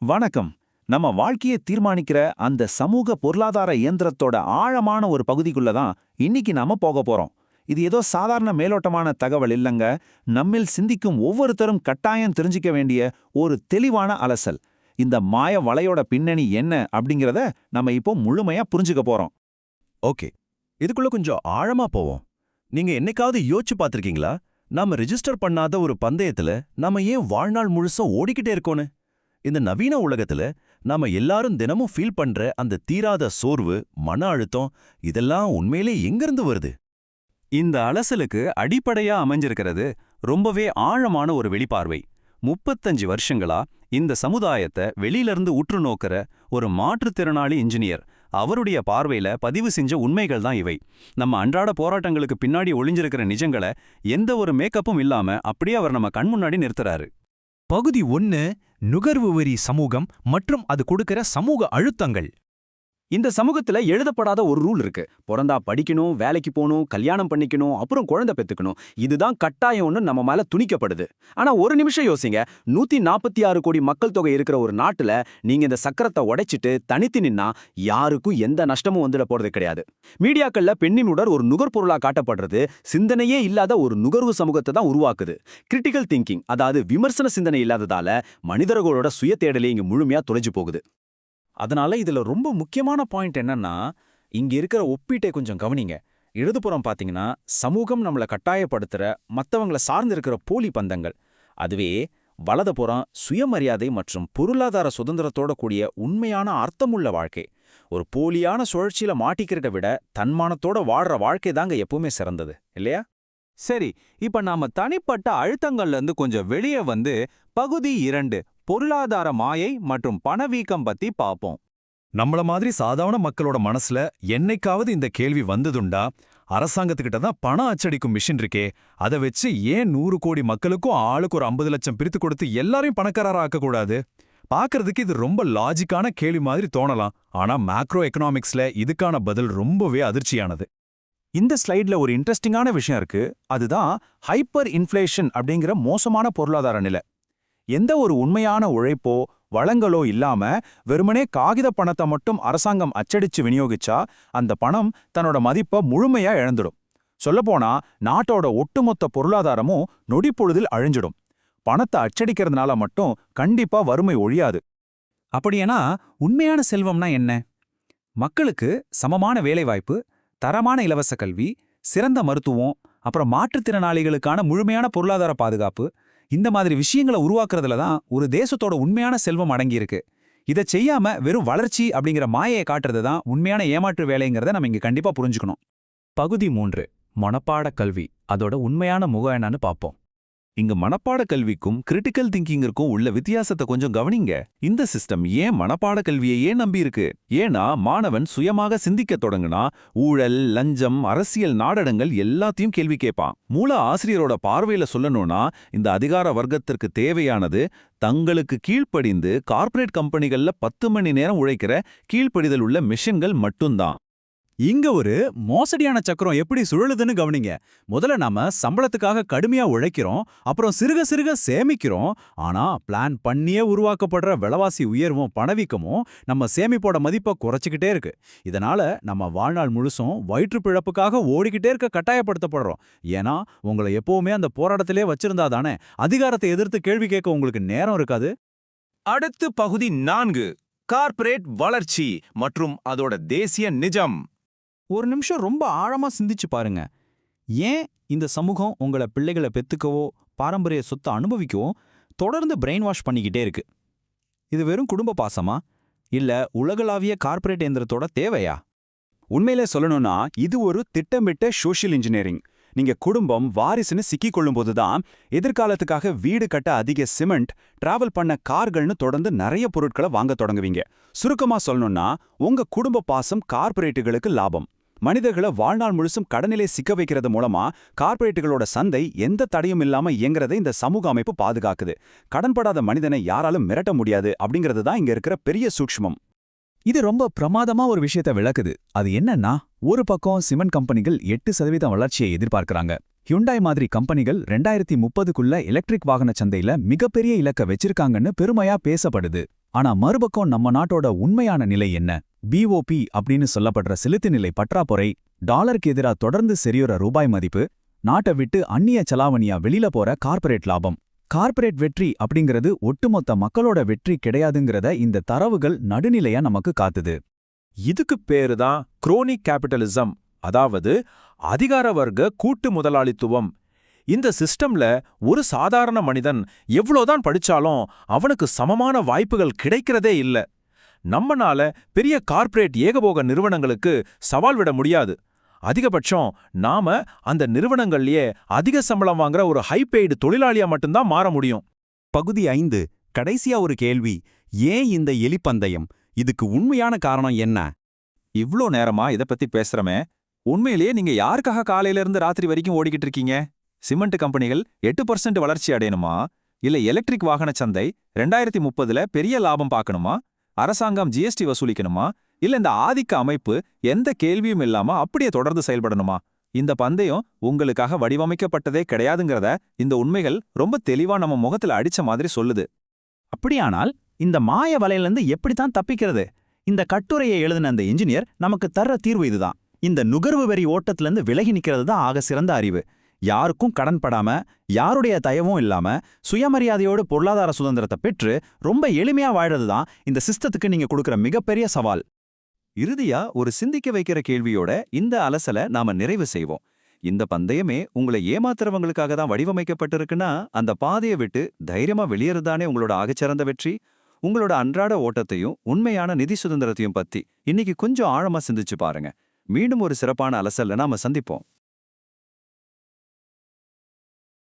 வணக்கம். நம்ம வாழ்க்கையை தீர்மானிக்கிற அந்த சமூக பொருளாதார இயந்திரத்தோட ஆழமான ஒரு பகுதிக்குள்ள தான் இன்னைக்கு நாம போக போறோம். இது ஏதோ சாதாரண மேலோட்டமான தகவல் இல்லங்க. நம்மில் சிந்திக்கும் ஒவ்வொருத்தரும் கட்டாயம் தெரிஞ்சுக்க வேண்டிய ஒரு தெளிவான அலசல். இந்த மாய வலையோட பின்னணி என்ன அப்படிங்கறத நம்ம இப்போ முழுமையா புரிஞ்சுக்க போறோம். ஓகே, இதுக்குள்ள கொஞ்சம் ஆழமா போவோம். நீங்க என்னைக்காவது யோசிச்சு பார்த்திருக்கீங்களா? நாம ரெஜிஸ்டர் பண்ணாத ஒரு பந்தயத்துல நாம ஏன் வாழ்நாள் முழுசா ஓடிக்கிட்டே இருக்கோன்னு? இந்த நவீன உலகத்துல நாம எல்லாரும் தினமும் ஃபீல் பண்ற அந்த தீராத சோர்வு, மன அழுத்தம், இதெல்லாம் உண்மையிலே எங்கிருந்து வருது? இந்த அலசலுக்கு அடிப்படையா அமைஞ்சிருக்கிறது ரொம்பவே ஆழமான ஒரு வெளிப்பார்வை. 35 வருஷங்களா இந்த சமுதாயத்தை வெளியிலிருந்து உற்று நோக்கிற ஒரு மாற்றுத்திறனாளி இன்ஜினியர் அவருடைய பார்வையில பதிவு செஞ்ச உண்மைகள் தான் இவை. நம்ம அன்றாட போராட்டங்களுக்கு பின்னாடி ஒளிஞ்சிருக்கிற நிஜங்களை எந்த ஒரு மேக்கப்பும் இல்லாம அப்படியே அவர் நம்ம கண் முன்னாடி நிறுத்துறாரு. பகுதி 1. நுகர்வு வரி சமூகம் மற்றும் அது கொடுக்கிற சமூக அழுத்தங்கள். இந்த சமூகத்துல எழுதப்படாத ஒரு ரூல் இருக்கு. பிறந்தா படிக்கணும், வேலைக்கு போகணும், கல்யாணம் பண்ணிக்கணும், அப்புறம் குழந்தை பெத்துக்கணும். இதுதான் கட்டாயம்னு நம்ம மேல துணிக்கப்படுது. ஆனா ஒரு நிமிஷம் யோசிங்க. 146 கோடி மக்கள் தொகை இருக்கிற ஒரு நாட்டுல நீங்க இந்த சக்கரத்தை உடைச்சிட்டு தனித்து நின்னா யாருக்கும் எந்த நஷ்டமும் வந்துட போறது கிடையாது. மீடியாக்கள்ல பெண்ணின் உடல் ஒரு நுகர்பொருளா காட்டப்படுறது சிந்தனையே இல்லாத ஒரு நுகர்வு சமூகத்தை தான் உருவாக்குது. கிரிட்டிக்கல் திங்கிங், அதாவது விமர்சன சிந்தனை இல்லாததால மனிதர்களோட சுய தேடலே இங்க முழுமையா தொலைஞ்சு போகுது. அதனால இதுல ரொம்ப முக்கியமான பாயிண்ட் என்னன்னா, இங்க இருக்கிற ஒப்பீட்டை கொஞ்சம் கவனிங்க. இடதுபுறம் பாத்தீங்கன்னா சமூகம் நம்மள கட்டாயப்படுத்துற மத்தவங்கள சார்ந்து இருக்கிற போலி பந்தங்கள். அதுவே வலதுபுறம் சுயமரியாதை மற்றும் பொருளாதார சுதந்திரத்தோட கூடிய உண்மையான அர்த்தமுள்ள வாழ்க்கை. ஒரு போலியான சுழற்சியில மாட்டிக்கிறத விட தன்மானத்தோட வாழ்ற வாழ்க்கை தாங்க எப்பவுமே சிறந்தது, இல்லையா? சரி, இப்ப நாம தனிப்பட்ட அழுத்தங்கள்ல இருந்து கொஞ்சம் வெளியே வந்து பகுதி 2 பொருளாதார மாயை மற்றும் பணவீக்கம் பத்தி பாப்போம். நம்மள மாதிரி சாதாரண மக்களோட மனசுல என்னைக்காவது இந்த கேள்வி வந்ததுண்டா? அரசாங்கத்துக்கிட்ட தான் பணம் அச்சடிக்கும் மிஷின் இருக்கே, அதை வச்சு ஏன் 100 கோடி மக்களுக்கும் ஆளுக்கு ஒரு 50 லட்சம் பிரித்து கொடுத்து எல்லாரையும் பணக்காரரா ஆக்கக்கூடாது? பார்க்கறதுக்கு இது ரொம்ப லாஜிக்கான கேள்வி மாதிரி தோணலாம். ஆனா மேக்ரோ எக்கனாமிக்ஸ்ல இதுக்கான பதில் ரொம்பவே அதிர்ச்சியானது. இந்த ஸ்லைட்ல ஒரு இன்ட்ரெஸ்டிங்கான விஷயம் இருக்கு. அதுதான் ஹைப்பர் இன்ஃப்ளேஷன் அப்படிங்கிற மோசமான பொருளாதார நிலை. எந்த ஒரு உண்மையான உழைப்போ வளங்களோ இல்லாம வெறுமனே காகித பணத்தை மட்டும் அரசாங்கம் அச்சடிச்சு விநியோகிச்சா அந்த பணம் தன்னோட மதிப்பை முழுமையா இழந்துடும். சொல்லப்போனா நாட்டோட ஒட்டுமொத்த பொருளாதாரமும் நொடிப்பொழுதில் அழிஞ்சிடும். பணத்தை அச்சடிக்கிறதுனால மட்டும் கண்டிப்பா வறுமை ஒழியாது. அப்படியேனா உண்மையான செல்வம்னா என்ன? மக்களுக்கு சமமான வேலைவாய்ப்பு, தரமான இலவச கல்வி, சிறந்த மருத்துவம், அப்புறம் மாற்றுத்திறனாளிகளுக்கான முழுமையான பொருளாதார பாதுகாப்பு, இந்த மாதிரி விஷயங்களை உருவாக்குறதுல தான் ஒரு தேசத்தோட உண்மையான செல்வம் அடங்கியிருக்கு. இதை செய்யாம வெறும் வளர்ச்சி அப்படிங்கிற மாயையை காட்டுறது தான் உண்மையான ஏமாற்று வேலைங்கிறத நம்ம இங்க கண்டிப்பா புரிஞ்சுக்கணும். பகுதி 3 மனப்பாட கல்வி, அதோட உண்மையான முகம் என்னன்னு பாப்போம். இங்க மனப்பாட கல்விக்கும் கிரிட்டிக்கல் திங்கிங்கிற்கும் உள்ள வித்தியாசத்தை கொஞ்சம் கவனிங்க. இந்த சிஸ்டம் ஏன் மனப்பாட கல்வியையே நம்பி இருக்கு? ஏன்னா மாணவன் சுயமாக சிந்திக்க தொடங்குனா ஊழல், லஞ்சம், அரசியல் நாடகங்கள் எல்லாத்தையும் கேள்வி கேட்பான். மூல ஆசிரியரோட பார்வையில சொல்லணும்னா இந்த அதிகார வர்க்கத்திற்கு தேவையானது தங்களுக்கு கீழ்ப்படிந்து கார்ப்பரேட் கம்பெனிகள்ல 10 மணி நேரம் உழைக்கிற கீழ்ப்படிதல் உள்ள மிஷின்கள் மட்டும்தான். இங்க ஒரு மோசடியான சக்கரம் எப்படி சுழலுதுன்னு கவனிங்க. முதல்ல நாம சம்பளத்துக்காக கடுமையா உழைக்கிறோம், அப்புறம் சிறுக சிறுக சேமிக்கிறோம். ஆனா பிளான் பண்ணியே உருவாக்கப்படுற விலைவாசி உயர்வும் பணவீக்கமும் நம்ம சேமிப்போட மதிப்பை குறைச்சிக்கிட்டே இருக்கு. இதனால நம்ம வாழ்நாள் முழுசும் வயிற்று பிழப்புக்காக ஓடிக்கிட்டே இருக்க கட்டாயப்படுத்தப்படுறோம். ஏன்னா உங்களை எப்பவுமே அந்த போராட்டத்திலே வச்சிருந்தா தானே அதிகாரத்தை எதிர்த்து கேள்வி கேட்க உங்களுக்கு நேரம் இருக்காது. அடுத்து பகுதி 4 கார்ப்பரேட் வளர்ச்சி மற்றும் அதோட தேசிய நிஜம். ஒரு நிமிஷம் ரொம்ப ஆழமா சிந்திச்சு பாருங்க. ஏன் இந்த சமூகம் உங்களை பிள்ளைகளை பெத்துக்கவோ பாரம்பரிய சொத்தை அனுபவிக்கவோ தொடர்ந்து பிரெயின் வாஷ் பண்ணிக்கிட்டே இருக்கு? இது வெறும் குடும்ப பாசமா, இல்ல உலகளாவிய கார்ப்பரேட் இயந்திரத்தோட தேவையா? உண்மையிலே சொல்லணும்னா இது ஒரு திட்டமிட்ட சோஷியல் இன்ஜினியரிங். நீங்க குடும்பம் வாரிசுன்னு சிக்கிக் கொள்ளும்போது தான் எதிர்காலத்துக்காக வீடு கட்ட அதிக சிமெண்ட், டிராவல் பண்ண கார்கள்னு தொடர்ந்து நிறைய பொருட்களை வாங்க தொடங்குவீங்க. சுருக்கமா சொல்லணும்னா உங்க குடும்ப பாசம் கார்ப்பரேட்டுகளுக்கு லாபம். மனிதர்களை வாழ்நாள் முழுசும் கடனிலே சிக்க வைக்கிறது மூலமா கார்ப்பரேட்டுகளோட சந்தை எந்த தடையும் இல்லாம இயங்குறதை இந்த சமூக அமைப்பு பாதுகாக்குது. கடன்படாத மனிதனை யாராலும் மிரட்ட முடியாது அப்படிங்கிறது தான் இங்க இருக்கிற பெரிய சூக்ஷ்மம். இது ரொம்ப பிரமாதமா ஒரு விஷயத்தை விளக்குது. அது என்னன்னா, ஒரு பக்கம் சிமெண்ட் கம்பெனிகள் 8% வளர்ச்சியை எதிர்பார்க்கறாங்க. ஹியுண்டாய் மாதிரி கம்பெனிகள் 2030க்குள்ள எலக்ட்ரிக் வாகன சந்தையில மிகப்பெரிய இலக்க வச்சிருக்காங்கன்னு பெருமையா பேசப்படுது. ஆனா மறுபக்கம் நம்ம நாட்டோட உண்மையான நிலை என்ன? பிஓபி அப்படின்னு சொல்லப்படுற செலுத்து நிலை பற்றாக்குறை, டாலருக்கு எதிரா தொடர்ந்து சரியுற ரூபாய் மதிப்பு, நாட்டை விட்டு அந்நிய செலாவணியா வெளியில போற கார்ப்பரேட் லாபம். கார்ப்பரேட் வெற்றி அப்படிங்கிறது ஒட்டுமொத்த மக்களோட வெற்றி கிடையாதுங்கிறத இந்த தரவுகள் நடுநிலையா நமக்கு காட்டுது. இதுக்கு பேரு தான் குரோனிக் கேபிட்டலிசம், அதாவது அதிகார வர்க்க கூட்டு முதலாளித்துவம். இந்த சிஸ்டம்ல ஒரு சாதாரண மனிதன் எவ்வளோதான் படிச்சாலும் அவனுக்கு சமமான வாய்ப்புகள் கிடைக்கிறதே இல்ல. நம்மனால பெரிய கார்ப்பரேட் ஏகபோக நிறுவனங்களுக்கு சவால் விட முடியாது. அதிகபட்சம் நாம அந்த நிறுவனங்கள்லயே அதிக சம்பளம் வாங்குற ஒரு ஹை பெய்டு தொழிலாளியா மட்டும்தான் மாற முடியும். பகுதி 5 கடைசியா ஒரு கேள்வி. ஏன் இந்த எலிப்பந்தயம்? இதுக்கு உண்மையான காரணம் என்ன? இவ்ளோ நேரமா இத பத்தி பேசுறமே, உண்மையிலேயே நீங்க யாருக்காக காலையில இருந்து ராத்திரி வரைக்கும் ஓடிக்கிட்டு இருக்கீங்க? சிமெண்ட் கம்பெனிகள் 8% வளர்ச்சி அடையணுமா? இல்ல எலக்ட்ரிக் வாகன சந்தை 2030ல பெரிய லாபம் பார்க்கணுமா? அரசாங்கம் ஜிஎஸ்டி வசூலிக்கணுமா? இல்ல இந்த ஆதிக்க அமைப்பு எந்த கேள்வியும் இல்லாம அப்படியே தொடர்ந்து செயல்படணுமா? இந்த பந்தயம் உங்களுக்காக வடிவமைக்கப்பட்டதே கிடையாதுங்கிறத இந்த உண்மைகள் ரொம்ப தெளிவா நம்ம முகத்துல அடிச்ச மாதிரி சொல்லுது. அப்படியானால் இந்த மாய வலையிலிருந்து எப்படித்தான் தப்பிக்கிறது? இந்த கட்டுரையை எழுதின அந்த இன்ஜினியர் நமக்கு தர்ற தீர்வு இதுதான். இந்த நுகர்வு வெறி ஓட்டத்திலிருந்து விலகி நிக்கிறது தான் ஆக சிறந்த அறிவு. யாருக்கும் கடன் படாம, யாருடைய தயவும் இல்லாம, சுயமரியாதையோடு பொருளாதார சுதந்திரத்தை பெற்று ரொம்ப எளிமையா வாழறது தான் இந்த சிஸ்டத்துக்கு நீங்க கொடுக்கிற மிகப்பெரிய சவால். இறுதியா ஒரு சிந்திக்க வைக்கிற கேள்வியோட இந்த அலசல நாம நிறைவு செய்வோம். இந்த பந்தயமே உங்களை ஏமாத்துறவங்களுக்காக தான் வடிவமைக்கப்பட்டிருக்குன்னா அந்த பாதையை விட்டு தைரியமா வெளியேறதானே உங்களோட ஆகச்சிறந்த வெற்றி. உங்களோட அன்றாட ஓட்டத்தையும் உண்மையான நிதி சுதந்திரத்தையும் பத்தி இன்னைக்கு கொஞ்சம் ஆழமா சிந்திச்சு பாருங்க. மீண்டும் ஒரு சிறப்பான அலசல்ல நாம சந்திப்போம்.